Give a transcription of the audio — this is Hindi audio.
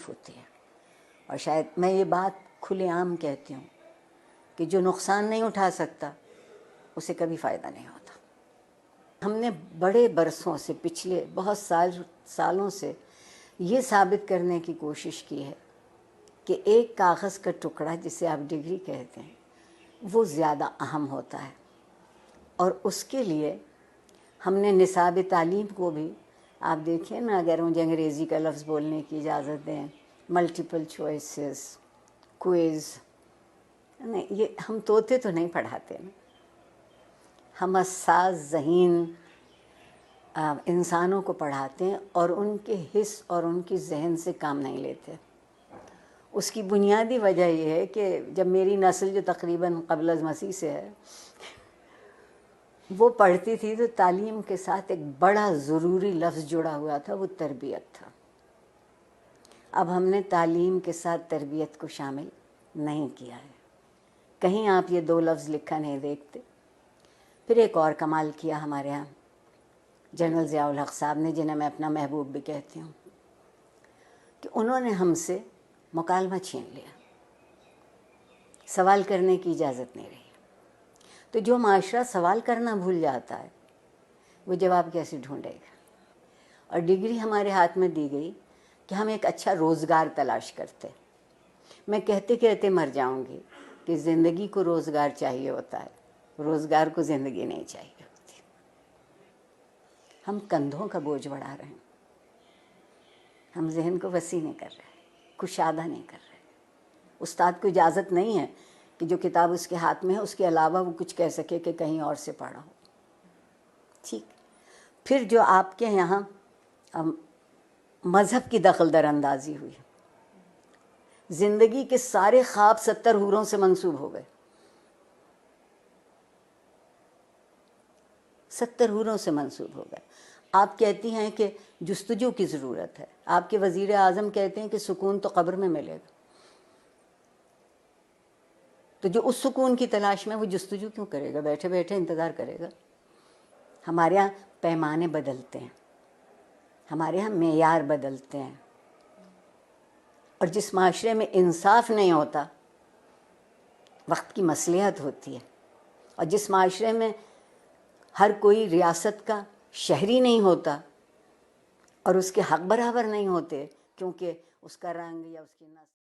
तकलीफ़ होती है। और शायद मैं ये बात खुलेआम कहती हूँ कि जो नुकसान नहीं उठा सकता उसे कभी फ़ायदा नहीं होता। हमने बड़े बरसों से, पिछले बहुत सालों से ये साबित करने की कोशिश की है कि एक कागज़ का टुकड़ा, जिसे आप डिग्री कहते हैं, वो ज़्यादा अहम होता है। और उसके लिए हमने निसाब तालीम को भी, आप देखिए ना, अगर मुझे अंग्रेज़ी का लफ्ज़ बोलने की इजाज़त दें, मल्टीपल चॉइसेस, क्विज़, नहीं, ये हम तोते तो नहीं पढ़ाते ना, हम हसास ज़हीन इंसानों को पढ़ाते हैं और उनके हिस्स और उनकी जहन से काम नहीं लेते। उसकी बुनियादी वजह यह है कि जब मेरी नस्ल, जो तकरीबन क़ब्ल अज़ मसीह से है, वो पढ़ती थी तो तालीम के साथ एक बड़ा ज़रूरी लफ्ज़ जुड़ा हुआ था, वो तरबियत था। अब हमने तालीम के साथ तरबियत को शामिल नहीं किया है। कहीं आप ये दो लफ्ज़ लिखा नहीं देखते। फिर एक और कमाल किया हमारे यहाँ जनरल ज़ियाउल हक़ साहब ने, जिन्हें मैं अपना महबूब भी कहती हूँ, कि उन्होंने हमसे मुकालमा छीन लिया, सवाल करने की इजाज़त नहीं रही। तो जो माशरा सवाल करना भूल जाता है वो जवाब कैसे ढूंढेगा। और डिग्री हमारे हाथ में दी गई कि हम एक अच्छा रोज़गार तलाश करते। मैं कहते कहते मर जाऊंगी कि ज़िंदगी को रोज़गार चाहिए होता है, रोज़गार को ज़िंदगी नहीं चाहिए होती। हम कंधों का बोझ बढ़ा रहे हैं, हम जहन को वसी नहीं कर रहे, कुशादा नहीं कर रहे। उस्ताद को इजाज़त नहीं है कि जो किताब उसके हाथ में है उसके अलावा वो कुछ कह सके कि कहीं और से पढ़ा हो। ठीक, फिर जो आपके यहाँ मज़हब की दखल दरअंदाजी हुई, ज़िंदगी के सारे ख्वाब 70 हूरों से मंसूब हो गए, 70 हूरों से मंसूब हो गए। आप कहती हैं कि जुस्तजू की ज़रूरत है, आपके वज़ीर आज़म कहते हैं कि सुकून तो कब्र में मिलेगा। तो जो उस सुकून की तलाश में, वो जुस्तजू क्यों करेगा, बैठे बैठे इंतज़ार करेगा। हमारे यहाँ पैमाने बदलते हैं, हमारे यहाँ मेयार बदलते हैं। और जिस माशरे में इंसाफ नहीं होता, वक्त की मसलिहत होती है। और जिस माशरे में हर कोई रियासत का शहरी नहीं होता और उसके हक बराबर नहीं होते, क्योंकि उसका रंग या उसकी नस्ल